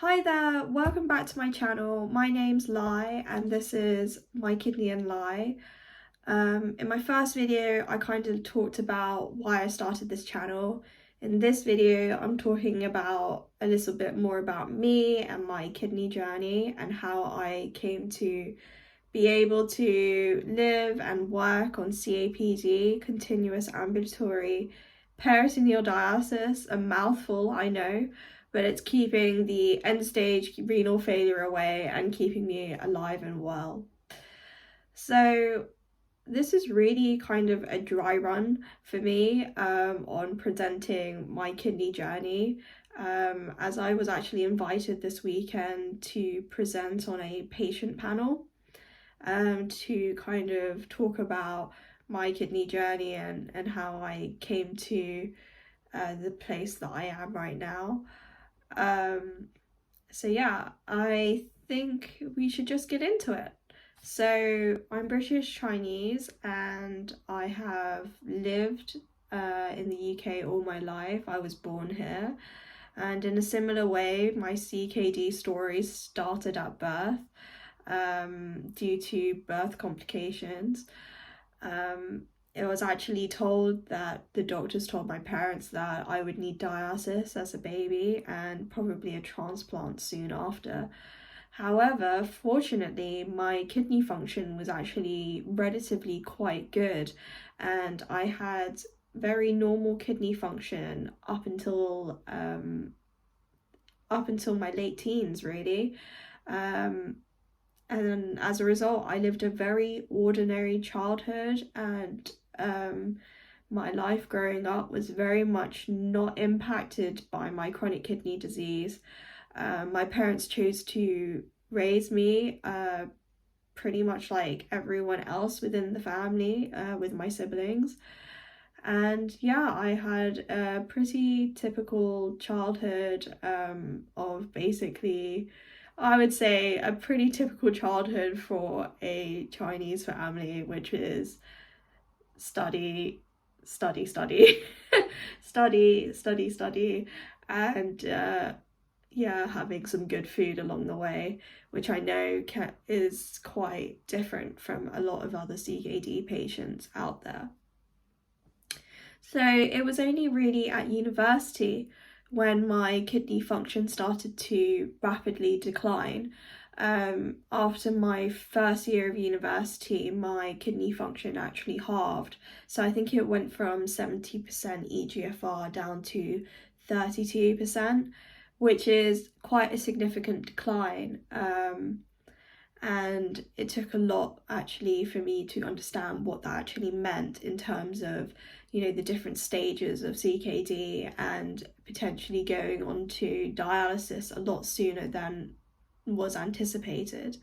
Hi there, welcome back to my channel. My name's Lai and this is My Kidney and Lai. In my first video, I kind of talked about why I started this channel. In this video, I'm talking about a little bit more about me and my kidney journey and how I came to be able to live and work on CAPD, continuous ambulatory peritoneal dialysis, a mouthful, I know, but it's keeping the end-stage renal failure away and keeping me alive and well. So this is really kind of a dry run for me on presenting my kidney journey, as I was actually invited this weekend to present on a patient panel to kind of talk about my kidney journey and how I came to the place that I am right now. So yeah, I think we should just get into it. So I'm British Chinese and I have lived in the UK all my life. I was born here, and in a similar way, my CKD story started at birth due to birth complications. It was actually told that the doctors told my parents that I would need dialysis as a baby and probably a transplant soon after. However, fortunately, my kidney function was actually relatively quite good, and I had very normal kidney function up until my late teens, really. And as a result, I lived a very ordinary childhood, and my life growing up was very much not impacted by my chronic kidney disease. My parents chose to raise me pretty much like everyone else within the family, with my siblings. And yeah, I had a pretty typical childhood of basically, I would say, a pretty typical childhood for a Chinese family, which is study, study, study, study, study, study, and yeah, having some good food along the way, which I know is quite different from a lot of other CKD patients out there. So it was only really at university when my kidney function started to rapidly decline. After my first year of university, my kidney function actually halved. So I think it went from 70% EGFR down to 32%, which is quite a significant decline. And it took a lot actually for me to understand what that actually meant in terms of, you know, the different stages of CKD and potentially going on to dialysis a lot sooner than was anticipated.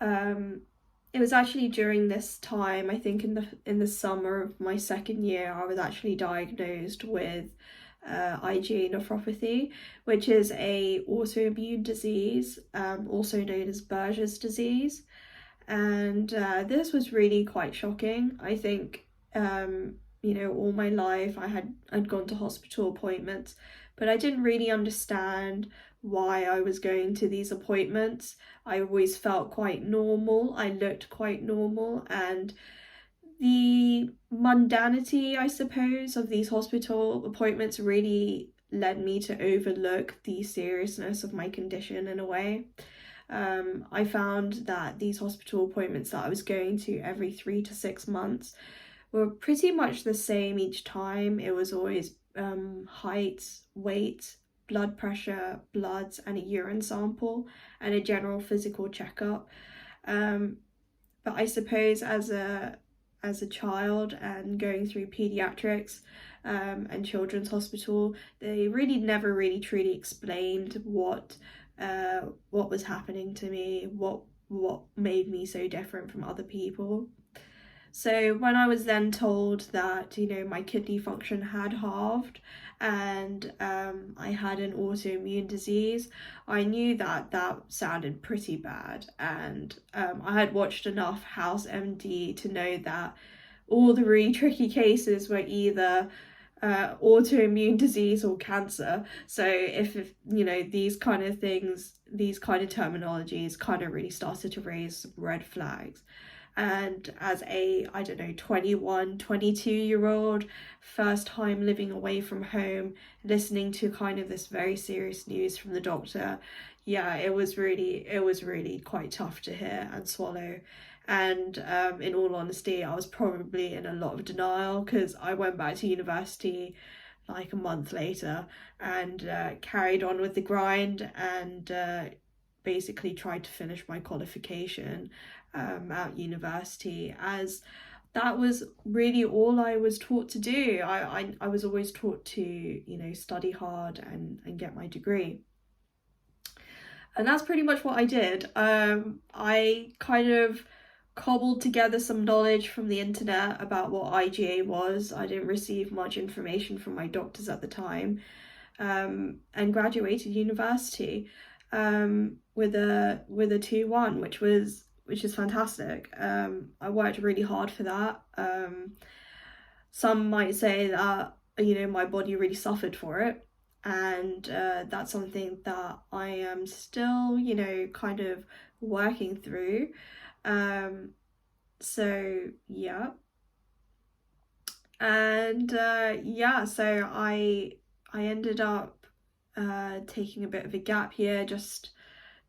It was actually during this time, I think in the summer of my second year, I was actually diagnosed with IgA nephropathy, which is a autoimmune disease, also known as Buerger's disease. And this was really quite shocking. I think, you know, all my life I'd gone to hospital appointments, but I didn't really understand why I was going to these appointments. I always felt quite normal. I looked quite normal, and the mundanity, I suppose, of these hospital appointments really led me to overlook the seriousness of my condition in a way. I found that these hospital appointments that I was going to every 3 to 6 months were pretty much the same each time. It was always height, weight, blood pressure, bloods, and a urine sample, and a general physical checkup. But I suppose as a child and going through pediatrics and children's hospital, they really never really truly explained what was happening to me, what made me so different from other people. So when I was then told that, you know, my kidney function had halved and I had an autoimmune disease, I knew that that sounded pretty bad. And I had watched enough House MD to know that all the really tricky cases were either autoimmune disease or cancer. So if you know, these kind of things, these kind of terminologies kind of really started to raise red flags. And as a, I don't know, 21, 22-year-old, first time living away from home, listening to kind of this very serious news from the doctor, yeah, it was really quite tough to hear and swallow. And in all honesty, I was probably in a lot of denial, because I went back to university like a month later and carried on with the grind, and basically tried to finish my qualification at university, as that was really all I was taught to do. I was always taught to, you know, study hard and get my degree. And that's pretty much what I did. I kind of cobbled together some knowledge from the internet about what IgA was. I didn't receive much information from my doctors at the time, and graduated university with a 2-1, which is fantastic. I worked really hard for that. Some might say that, you know, my body really suffered for it, and that's something that I am still, you know, kind of working through. So yeah, and yeah, so I ended up taking a bit of a gap year, just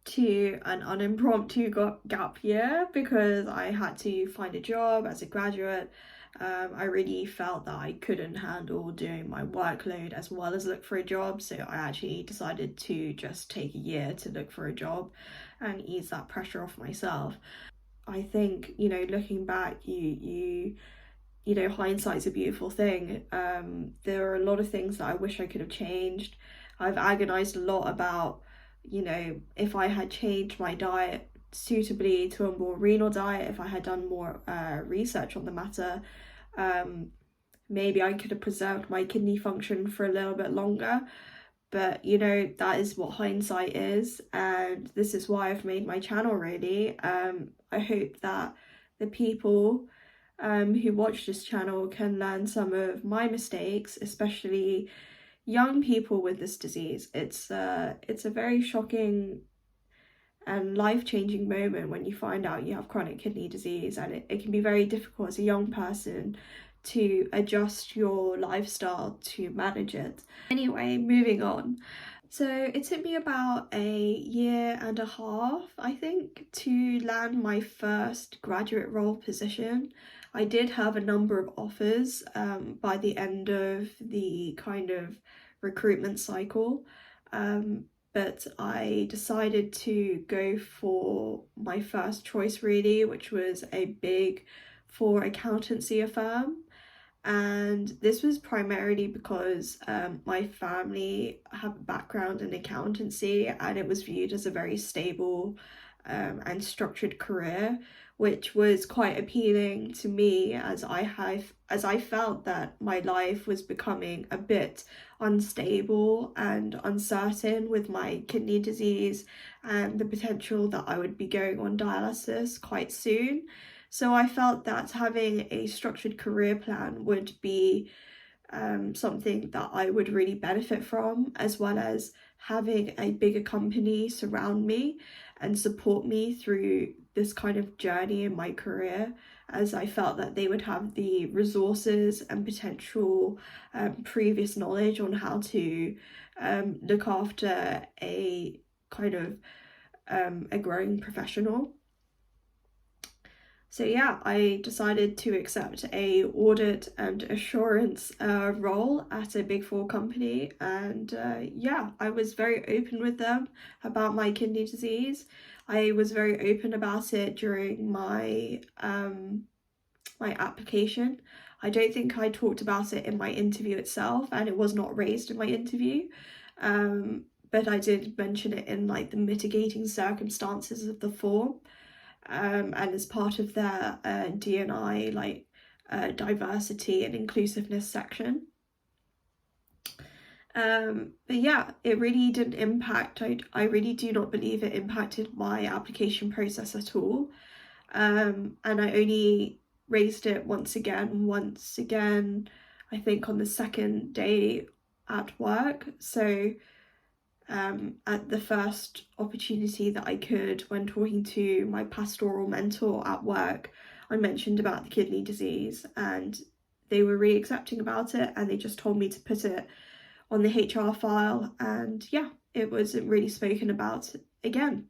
to an unimpromptu gap year, because I had to find a job as a graduate. I really felt that I couldn't handle doing my workload as well as look for a job, so I actually decided to just take a year to look for a job and ease that pressure off myself. I think, you know, looking back, you know, hindsight's a beautiful thing. There are a lot of things that I wish I could have changed. I've agonized a lot about, you know, if I had changed my diet suitably to a more renal diet, if I had done more research on the matter, maybe I could have preserved my kidney function for a little bit longer. But, you know, that is what hindsight is, and this is why I've made my channel, really. I hope that the people who watch this channel can learn some of my mistakes, especially young people with this disease. It's a very shocking and life-changing moment when you find out you have chronic kidney disease, and it can be very difficult as a young person to adjust your lifestyle to manage it. Anyway, moving on. So it took me about a year and a half, I think, to land my first graduate role position. I did have a number of offers by the end of the kind of recruitment cycle, but I decided to go for my first choice, really, which was a Big Four accountancy firm. And this was primarily because my family have a background in accountancy, and it was viewed as a very stable and structured career, which was quite appealing to me, as I felt that my life was becoming a bit unstable and uncertain with my kidney disease, and the potential that I would be going on dialysis quite soon. So I felt that having a structured career plan would be something that I would really benefit from, as well as having a bigger company surround me and support me through this kind of journey in my career, as I felt that they would have the resources and potential previous knowledge on how to look after a kind of a growing professional. So yeah, I decided to accept a audit and assurance role at a Big Four company, and yeah, I was very open with them about my kidney disease. I was very open about it during my my application. I don't think I talked about it in my interview itself, and it was not raised in my interview. But I did mention it in like the mitigating circumstances of the form. And as part of their D&I, like diversity and inclusiveness section. But yeah, it really didn't impact, I really do not believe it impacted my application process at all. And I only raised it once again, I think on the second day at work. So at the first opportunity that I could, when talking to my pastoral mentor at work, I mentioned about the kidney disease, and they were really accepting about it, and they just told me to put it on the HR file, and yeah, it wasn't really spoken about again.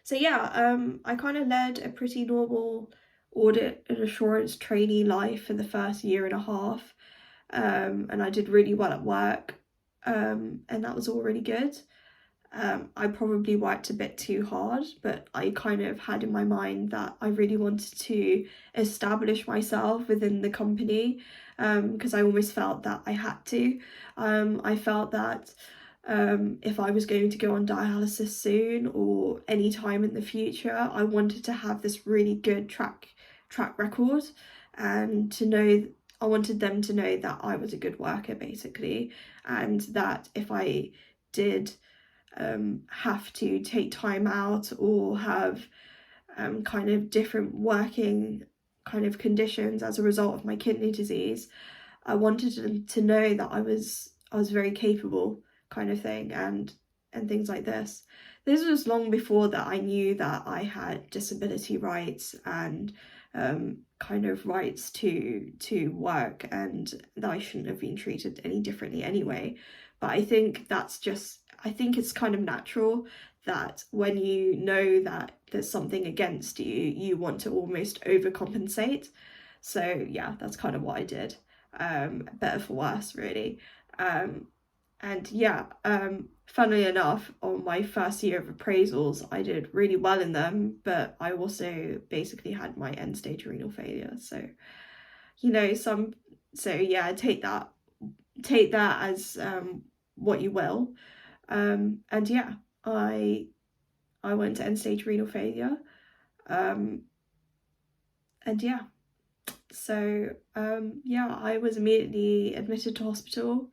So yeah, I kind of led a pretty normal audit and assurance trainee life for the first year and a half, and I did really well at work, and that was all really good. I probably worked a bit too hard, but I kind of had in my mind that I really wanted to establish myself within the company, because I almost felt that I had to. I felt that if I was going to go on dialysis soon or any time in the future, I wanted to have this really good track record, and to know, I wanted them to know that I was a good worker basically, and that if I did have to take time out or have kind of different working kind of conditions as a result of my kidney disease, I wanted them to know that I was very capable, kind of thing, and things like this. This was long before that I knew that I had disability rights and kind of rights to work, and that I shouldn't have been treated any differently anyway. But I think it's kind of natural that when you know that there's something against you, you want to almost overcompensate. So yeah, that's kind of what I did. Better for worse, really. And yeah, funnily enough, on my first year of appraisals, I did really well in them, but I also basically had my end stage renal failure. So, yeah, take that as what you will. And yeah, I went to end stage renal failure. And yeah, so yeah, I was immediately admitted to hospital,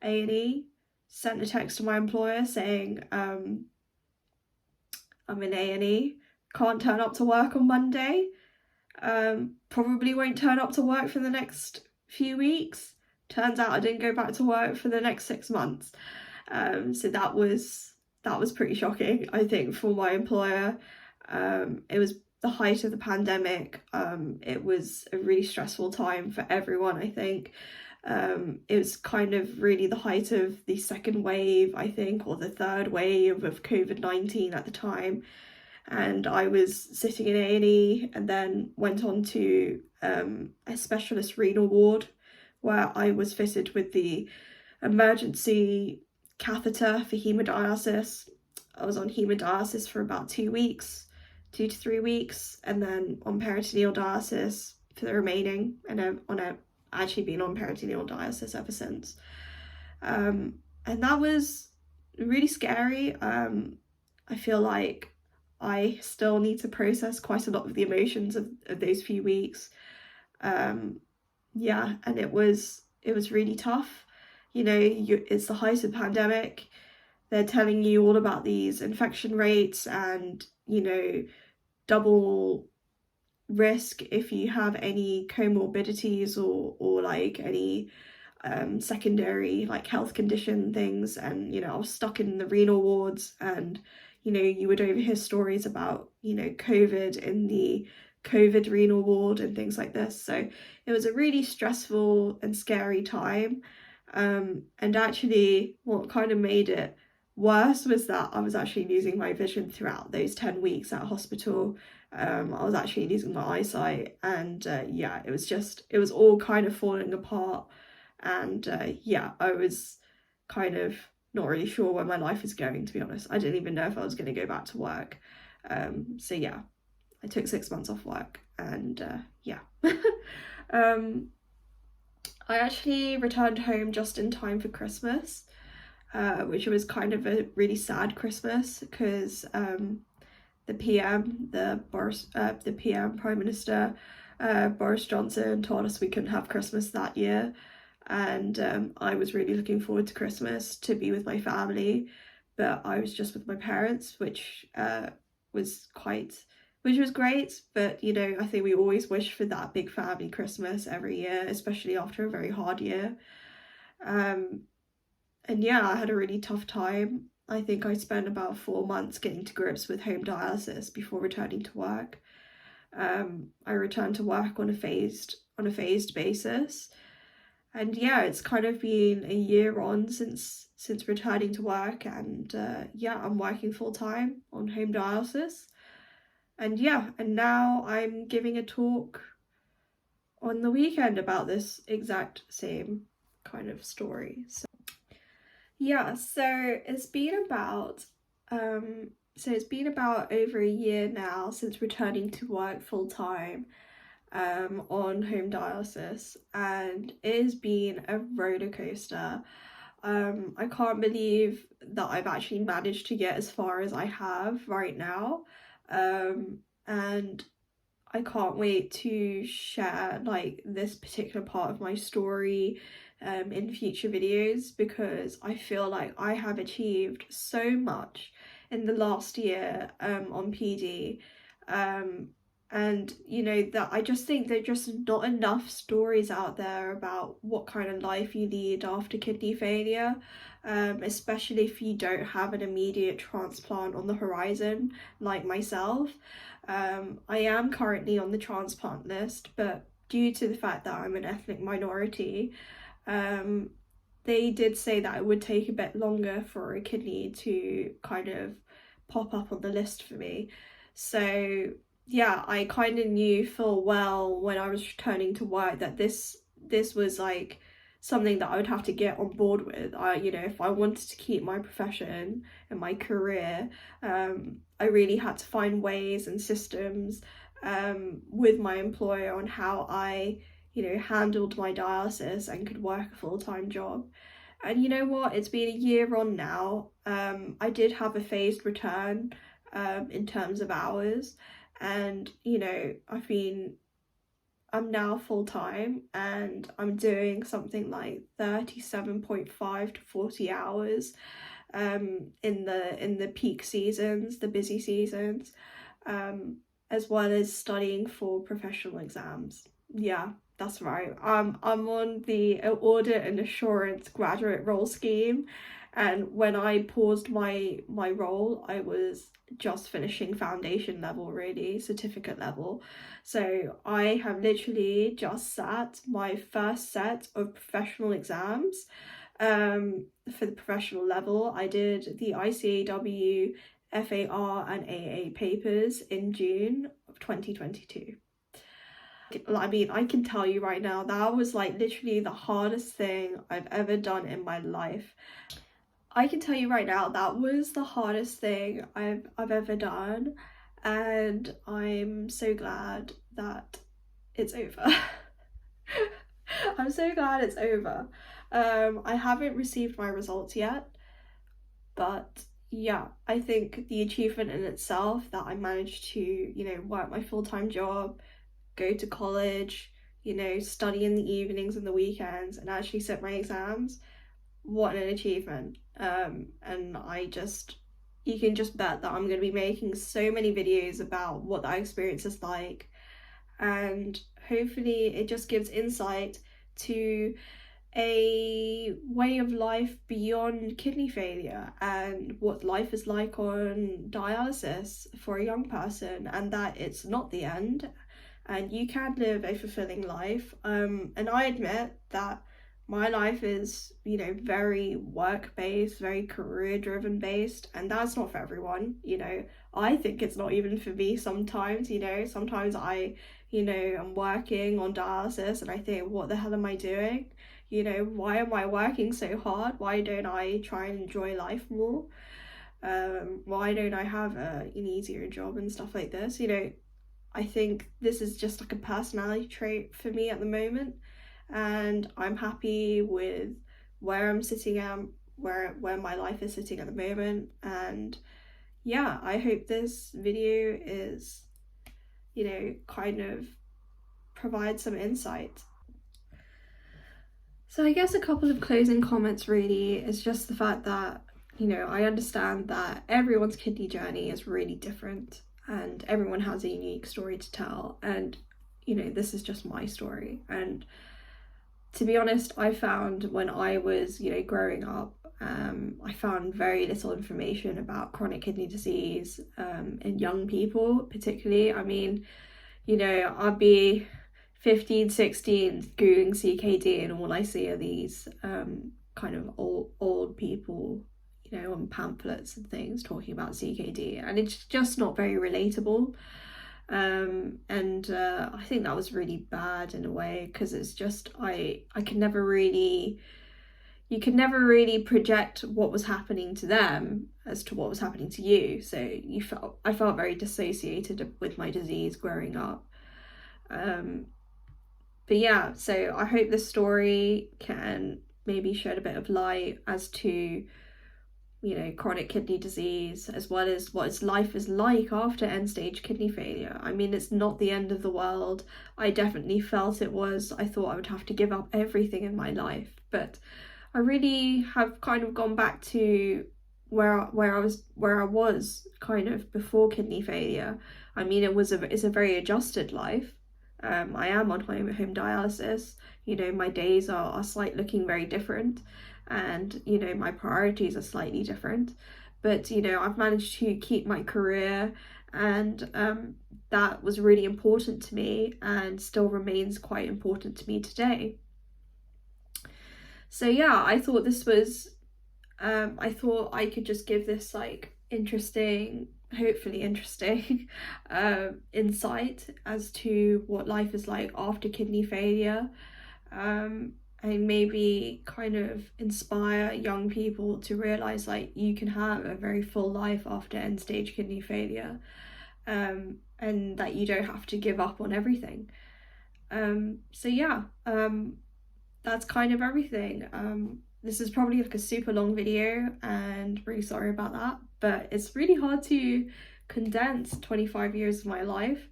A&E, sent a text to my employer saying I'm in A&E, can't turn up to work on Monday, probably won't turn up to work for the next few weeks. Turns out I didn't go back to work for the next 6 months. So that was pretty shocking, I think, for my employer. It was the height of the pandemic. It was a really stressful time for everyone, I think. It was kind of really the height of the second wave, I think, or the third wave of COVID-19 at the time. And I was sitting in A&E and then went on to a specialist renal ward, where I was fitted with the emergency catheter for hemodialysis. I was on hemodialysis for about 2 weeks, 2 to 3 weeks, and then on peritoneal dialysis for the remaining, and I've actually been on peritoneal dialysis ever since. And that was really scary. I feel like I still need to process quite a lot of the emotions of those few weeks. Yeah, and it was really tough. It's the height of the pandemic. They're telling you all about these infection rates and, double risk if you have any comorbidities or like any secondary like health condition things. And I was stuck in the renal wards, and you would overhear stories about COVID in the COVID renal ward and things like this. So it was a really stressful and scary time, and actually what kind of made it worse was that I was actually losing my vision throughout those 10 weeks at hospital. I was actually losing my eyesight, and yeah, it was all kind of falling apart. And yeah, I was kind of not really sure where my life is going, to be honest. I didn't even know if I was going to go back to work. So yeah, I took 6 months off work, and yeah. I actually returned home just in time for Christmas, which was kind of a really sad Christmas, because the PM, the PM, Prime Minister Boris Johnson, told us we couldn't have Christmas that year. And I was really looking forward to Christmas to be with my family, but I was just with my parents, which was quite which was great. But you know, I think we always wish for that big family Christmas every year, especially after a very hard year. And yeah, I had a really tough time. I think I spent about 4 months getting to grips with home dialysis before returning to work. I returned to work on a phased basis, and yeah, it's kind of been a year on since returning to work, and yeah, I'm working full time on home dialysis, and yeah, and now I'm giving a talk on the weekend about this exact same kind of story. So yeah, it's been about over a year now since returning to work full time on home dialysis, and it has been a roller coaster. I can't believe that I've actually managed to get as far as I have right now, and I can't wait to share like this particular part of my story in future videos, because I feel like I have achieved so much in the last year on PD. And you know, that I just think there are just not enough stories out there about what kind of life you lead after kidney failure, especially if you don't have an immediate transplant on the horizon like myself. I am currently on the transplant list, but due to the fact that I'm an ethnic minority, they did say that it would take a bit longer for a kidney to kind of pop up on the list for me. So yeah, I kind of knew full well when I was returning to work that this was like something that I would have to get on board with. You know, if I wanted to keep my profession and my career, I really had to find ways and systems with my employer on how I, you know, handled my dialysis and could work a full-time job. And you know what? It's been a year on now. I did have a phased return in terms of hours, and you know, I'm now full time and I'm doing something like 37.5 to 40 hours in the peak seasons, the busy seasons, as well as studying for professional exams. Yeah, that's right. I'm on the audit and assurance graduate role scheme, and when I paused my role, I was just finishing foundation level, really, certificate level. So I have literally just sat my first set of professional exams. For the professional level, I did the ICAW, FAR and AA papers in June of 2022. I mean, I can tell you right now, that was like literally the hardest thing I've ever done in my life. I can tell you right now, that was the hardest thing I've ever done, and I'm so glad that it's over. I'm so glad it's over. I haven't received my results yet, but yeah, I think the achievement in itself that I managed to, you know, work my full-time job, go to college, you know, study in the evenings and the weekends, and actually sit my exams, what an achievement. And you can just bet that I'm going to be making so many videos about what that experience is like, and hopefully it just gives insight to a way of life beyond kidney failure and what life is like on dialysis for a young person, and that it's not the end and you can live a fulfilling life. And I admit that my life is, you know, very work-based, very career-driven based, and that's not for everyone. You know, I think it's not even for me sometimes. You know, sometimes I, you know, I'm working on dialysis and I think, what the hell am I doing? You know, why am I working so hard? Why don't I try and enjoy life more? Why don't I have an easier job and stuff like this? You know, I think this is just like a personality trait for me at the moment, and I'm happy with where I'm sitting at, where my life is sitting at the moment. And yeah, I hope this video is, you know, kind of provides some insight. So I guess a couple of closing comments really is just the fact that, you know, I understand that everyone's kidney journey is really different. and everyone has a unique story to tell, and you know, this is just my story. And to be honest, I found when I was, you know, growing up, I found very little information about chronic kidney disease in young people, particularly. I mean, you know, I'd be 15, 16, Googling CKD, and all I see are these kind of old people, you know, on pamphlets and things talking about CKD, and it's just not very relatable. And I think that was really bad in a way, because it's just I could never really, you could never really project what was happening to them as to what was happening to you. So I felt very dissociated with my disease growing up. But yeah, so I hope this story can maybe shed a bit of light as to, you know, chronic kidney disease, as well as what its life is like after end-stage kidney failure. I mean, it's not the end of the world. I definitely felt it was. I thought I would have to give up everything in my life, but I really have kind of gone back to where I was kind of before kidney failure. I mean, it's a very adjusted life. I am on home dialysis. You know, my days are slightly looking very different, and you know, my priorities are slightly different, but you know, I've managed to keep my career, and that was really important to me and still remains quite important to me today. So yeah, I thought this was I thought I could just give this like interesting, hopefully interesting insight as to what life is like after kidney failure, and maybe kind of inspire young people to realize like you can have a very full life after end stage kidney failure, and that you don't have to give up on everything. So yeah, that's kind of everything. This is probably like a super long video, and really sorry about that, but it's really hard to condense 25 years of my life.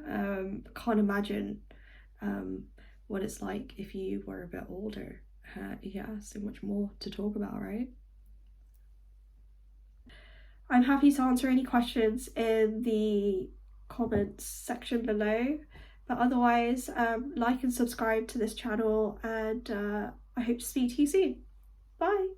Can't imagine what it's like if you were a bit older. Yeah, so much more to talk about, right? I'm happy to answer any questions in the comments section below, but otherwise, like and subscribe to this channel, and I hope to speak to you soon. Bye!